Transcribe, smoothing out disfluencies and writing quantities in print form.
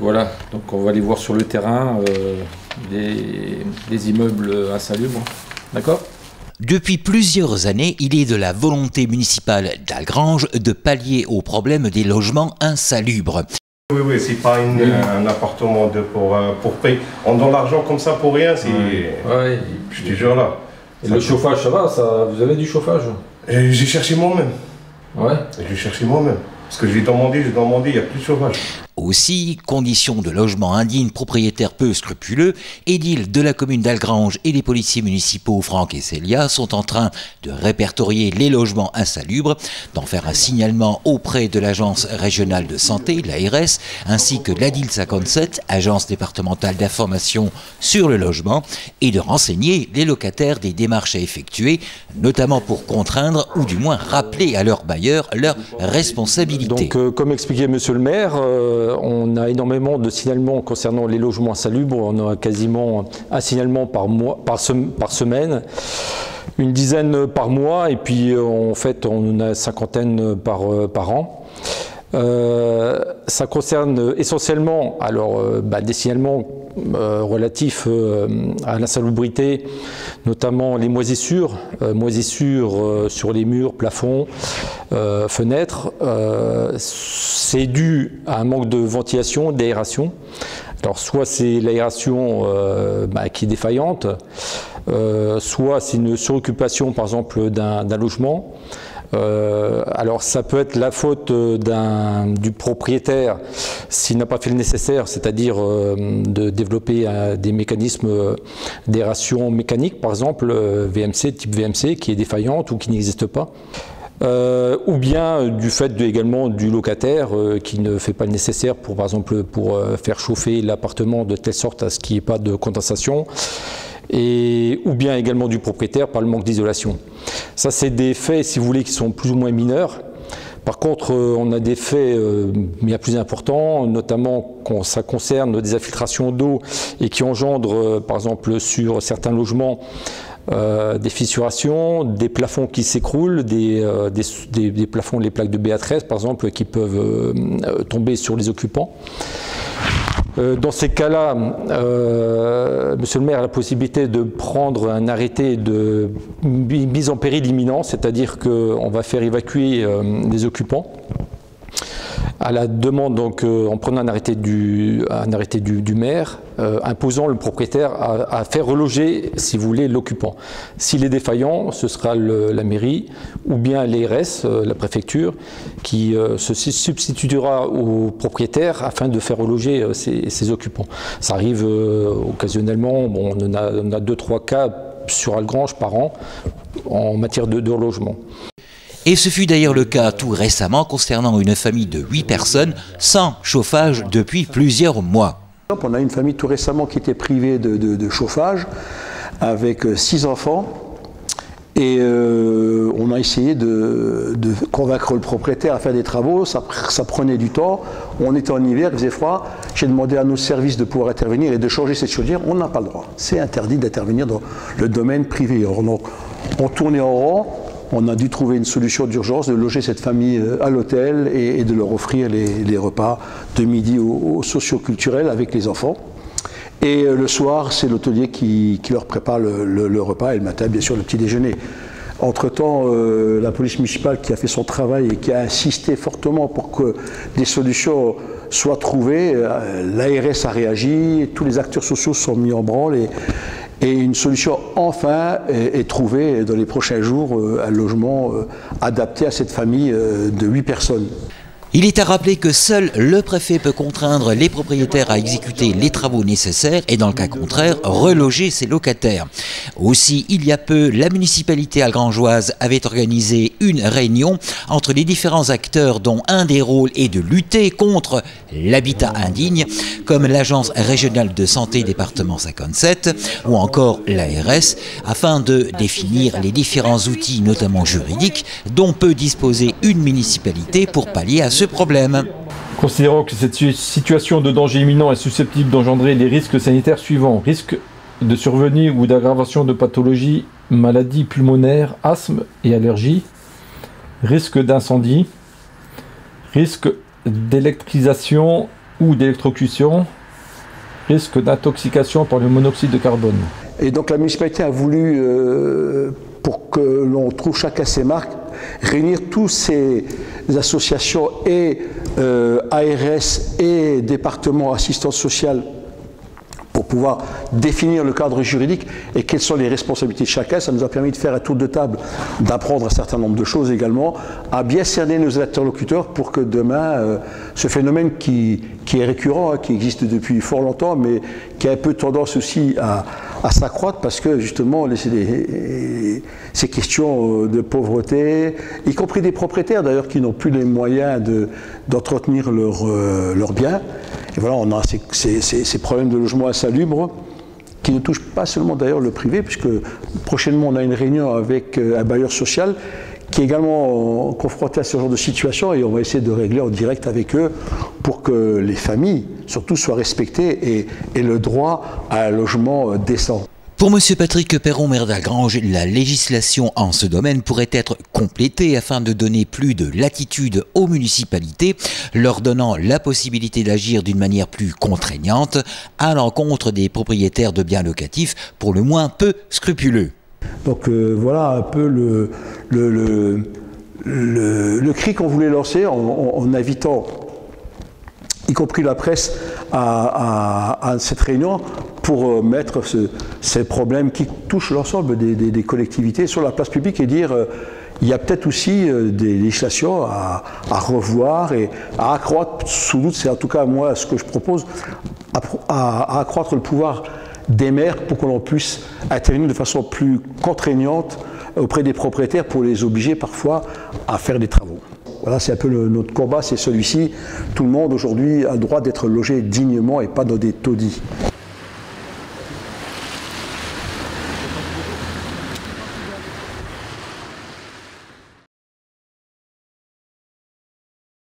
Voilà, donc on va aller voir sur le terrain les immeubles insalubres. D'accord ? Depuis plusieurs années, il est de la volonté municipale d'Algrange de pallier au problème des logements insalubres. Oui, c'est pas un appartement pour payer. On donne l'argent comme ça pour rien, c'est... Ouais. Je te jure là. Et le chauffage, ça va, vous avez du chauffage? J'ai cherché moi-même. Ouais. J'ai cherché moi-même. Parce que j'ai demandé, il n'y a plus de chauffage. Aussi, conditions de logement indignes, propriétaires peu scrupuleux, édiles de la commune d'Algrange et les policiers municipaux Franck et Célia sont en train de répertorier les logements insalubres, d'en faire un signalement auprès de l'agence régionale de santé, l'ARS, ainsi que l'ADIL 57, agence départementale d'information sur le logement, et de renseigner les locataires des démarches à effectuer, notamment pour contraindre ou du moins rappeler à leurs bailleurs leurs responsabilités. Donc, comme expliquait monsieur le maire, on a énormément de signalements concernant les logements insalubres. On a quasiment un signalement par semaine, une dizaine par mois, et puis en fait on a une cinquantaine par an. Ça concerne essentiellement des signalements relatifs à l'insalubrité, notamment les moisissures sur les murs, plafonds, fenêtres. C'est dû à un manque de ventilation, d'aération. Alors soit c'est l'aération qui est défaillante, soit c'est une suroccupation par exemple d'un logement. Alors ça peut être la faute du propriétaire s'il n'a pas fait le nécessaire, c'est-à-dire de développer des mécanismes d'aération mécanique, par exemple type VMC qui est défaillante ou qui n'existe pas. Ou bien du fait également du locataire qui ne fait pas le nécessaire pour, par exemple, pour faire chauffer l'appartement de telle sorte à ce qu'il n'y ait pas de condensation. Ou bien également du propriétaire par le manque d'isolation. Ça, c'est des faits, si vous voulez, qui sont plus ou moins mineurs. Par contre, on a des faits bien plus importants, notamment quand ça concerne des infiltrations d'eau et qui engendrent, par exemple, sur certains logements, des fissurations, des plafonds qui s'écroulent, des plafonds, les plaques de BA13, par exemple, qui peuvent tomber sur les occupants. Dans ces cas-là, monsieur le maire a la possibilité de prendre un arrêté de mise en péril imminent, c'est-à-dire qu'on va faire évacuer les occupants à la demande, donc en prenant un arrêté du maire, imposant le propriétaire à faire reloger, si vous voulez, l'occupant. S'il est défaillant, ce sera la mairie ou bien l'ARS, la préfecture, qui se substituera au propriétaire afin de faire reloger ces occupants. Ça arrive occasionnellement, bon, on a 2-3 cas sur Algrange par an en matière de relogement. Et ce fut d'ailleurs le cas tout récemment concernant une famille de 8 personnes sans chauffage depuis plusieurs mois. On a une famille tout récemment qui était privée de chauffage avec 6 enfants et on a essayé de convaincre le propriétaire à faire des travaux, ça prenait du temps, on était en hiver, il faisait froid, j'ai demandé à nos services de pouvoir intervenir et de changer cette chaudière, on n'a pas le droit. C'est interdit d'intervenir dans le domaine privé. Alors, on tournait en rond. On a dû trouver une solution d'urgence, de loger cette famille à l'hôtel et de leur offrir les repas de midi au socio-culturel avec les enfants. Et le soir, c'est l'hôtelier qui leur prépare le repas et le matin, bien sûr, le petit déjeuner. Entre-temps, la police municipale qui a fait son travail et qui a insisté fortement pour que des solutions soient trouvées, l'ARS a réagi, tous les acteurs sociaux sont mis en branle et une solution enfin est trouvée dans les prochains jours, un logement adapté à cette famille de 8 personnes. Il est à rappeler que seul le préfet peut contraindre les propriétaires à exécuter les travaux nécessaires et dans le cas contraire, reloger ses locataires. Aussi, il y a peu, la municipalité algrangeoise avait organisé une réunion entre les différents acteurs dont un des rôles est de lutter contre l'habitat indigne, comme l'agence régionale de santé département 57 ou encore l'ARS, afin de définir les différents outils, notamment juridiques, dont peut disposer une municipalité pour pallier à ce problème. Considérant que cette situation de danger imminent est susceptible d'engendrer les risques sanitaires suivants: risque de survenue ou d'aggravation de pathologies, maladies pulmonaires, asthme et allergies, risque d'incendie, risque d'électrisation ou d'électrocution, risque d'intoxication par le monoxyde de carbone. Et donc la municipalité a voulu, pour que l'on trouve chacun ses marques, réunir tous ces associations et ARS et département assistance sociale pour pouvoir définir le cadre juridique et quelles sont les responsabilités de chacun. Ça nous a permis de faire un tour de table, d'apprendre un certain nombre de choses également, à bien cerner nos interlocuteurs pour que demain, ce phénomène qui est récurrent, hein, qui existe depuis fort longtemps, mais qui a un peu tendance aussi à s'accroître parce que justement, ces questions de pauvreté, y compris des propriétaires d'ailleurs qui n'ont plus les moyens d'entretenir leurs biens. Et voilà, on a ces problèmes de logement insalubre qui ne touchent pas seulement d'ailleurs le privé, puisque prochainement on a une réunion avec un bailleur social qui est également confronté à ce genre de situation et on va essayer de régler en direct avec eux pour que les familles surtout soient respectées et aient le droit à un logement décent. Pour M. Patrick Perron-maire d'Algrange, la législation en ce domaine pourrait être complétée afin de donner plus de latitude aux municipalités, leur donnant la possibilité d'agir d'une manière plus contraignante à l'encontre des propriétaires de biens locatifs pour le moins peu scrupuleux. Donc voilà un peu le cri qu'on voulait lancer en invitant y compris la presse à cette réunion pour mettre ces problèmes qui touchent l'ensemble des collectivités sur la place publique et dire il y a peut-être aussi des législations à revoir et à accroître, sous doute c'est en tout cas moi ce que je propose, à accroître le pouvoir des maires pour que l'on puisse intervenir de façon plus contraignante auprès des propriétaires pour les obliger parfois à faire des travaux. Voilà, c'est un peu notre combat, c'est celui-ci. Tout le monde aujourd'hui a le droit d'être logé dignement et pas dans des taudis.